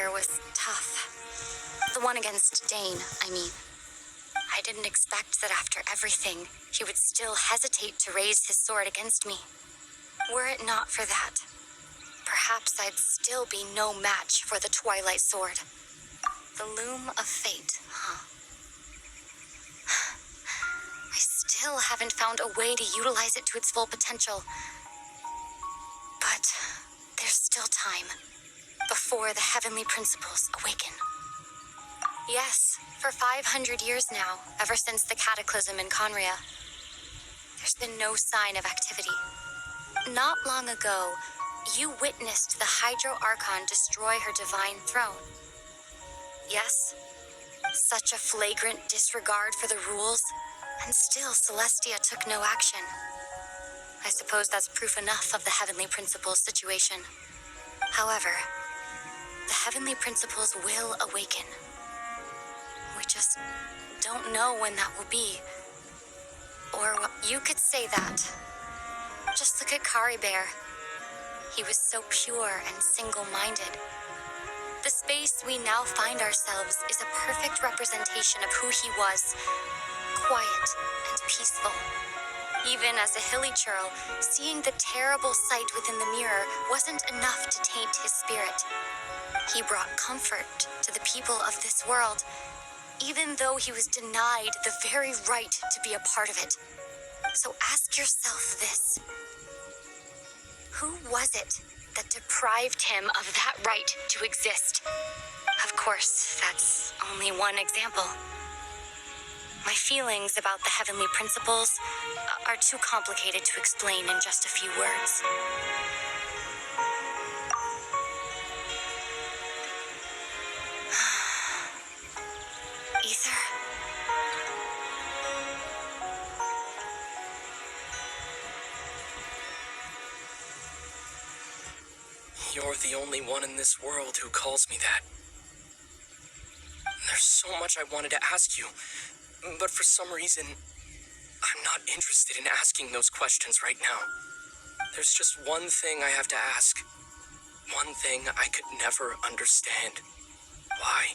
Aether was tough. The one against Dane, I mean. I didn't expect that after everything, he would still hesitate to raise his sword against me. Were it not for that, perhaps I'd still be no match for the Twilight Sword. The loom of fate, huh? I still haven't found a way to utilize it to its full potential. But there's still time before the heavenly principles awaken. Yes, for 500 years now, ever since the cataclysm in Conria, there's been no sign of activity. Not long ago, you witnessed the Hydro Archon destroy her divine throne. Yes, such a flagrant disregard for the rules, and still Celestia took no action. I suppose that's proof enough of the Heavenly Principles situation. However, the Heavenly Principles will awaken. We just don't know when that will be. Or you could say that. Just look at Kari Bear. He was so pure and single-minded. The space we now find ourselves is a perfect representation of who he was. Quiet and peaceful. Even as a hilly churl, seeing the terrible sight within the mirror wasn't enough to taint his spirit. He brought comfort to the people of this world, even though he was denied the very right to be a part of it. So ask yourself this. Who was it that deprived him of that right to exist? Of course, that's only one example. My feelings about the heavenly principles are too complicated to explain in just a few words. Aether? You're the only one in this world who calls me that. There's so much I wanted to ask you, but for some reason, I'm not interested in asking those questions right now. There's just one thing I have to ask. One thing I could never understand. Why?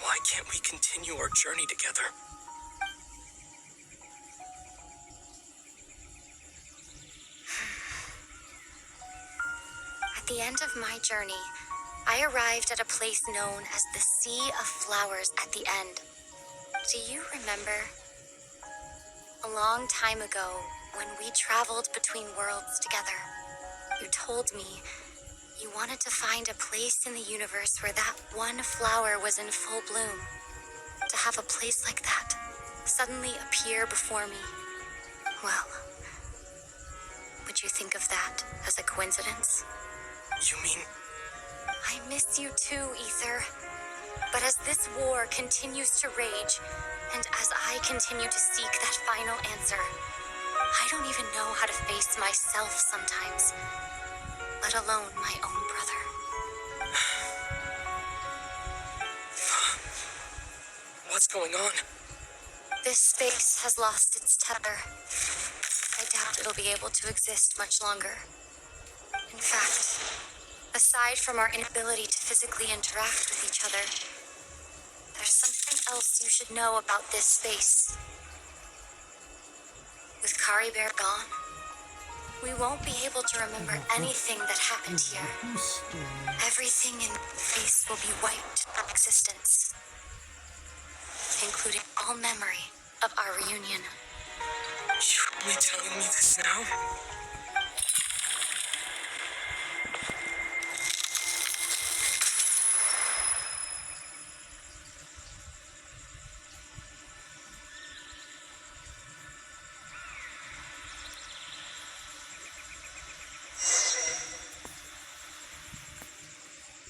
Why can't we continue our journey together? At the end of my journey, I arrived at a place known as the Sea of Flowers at the end. Do you remember? A long time ago, when we traveled between worlds together, you told me you wanted to find a place in the universe where that one flower was in full bloom. To have a place like that suddenly appear before me. Well, would you think of that as a coincidence? You mean... I miss you too, Aether. But as this war continues to rage, and as I continue to seek that final answer, I don't even know how to face myself sometimes, let alone my own brother. What's going on? This space has lost its tether. I doubt it'll be able to exist much longer. In fact, aside from our inability to physically interact with each other, there's something else you should know about this space. With Kari Bear gone, we won't be able to remember anything that happened here. Everything in space will be wiped from existence, including all memory of our reunion. You're really telling me this now?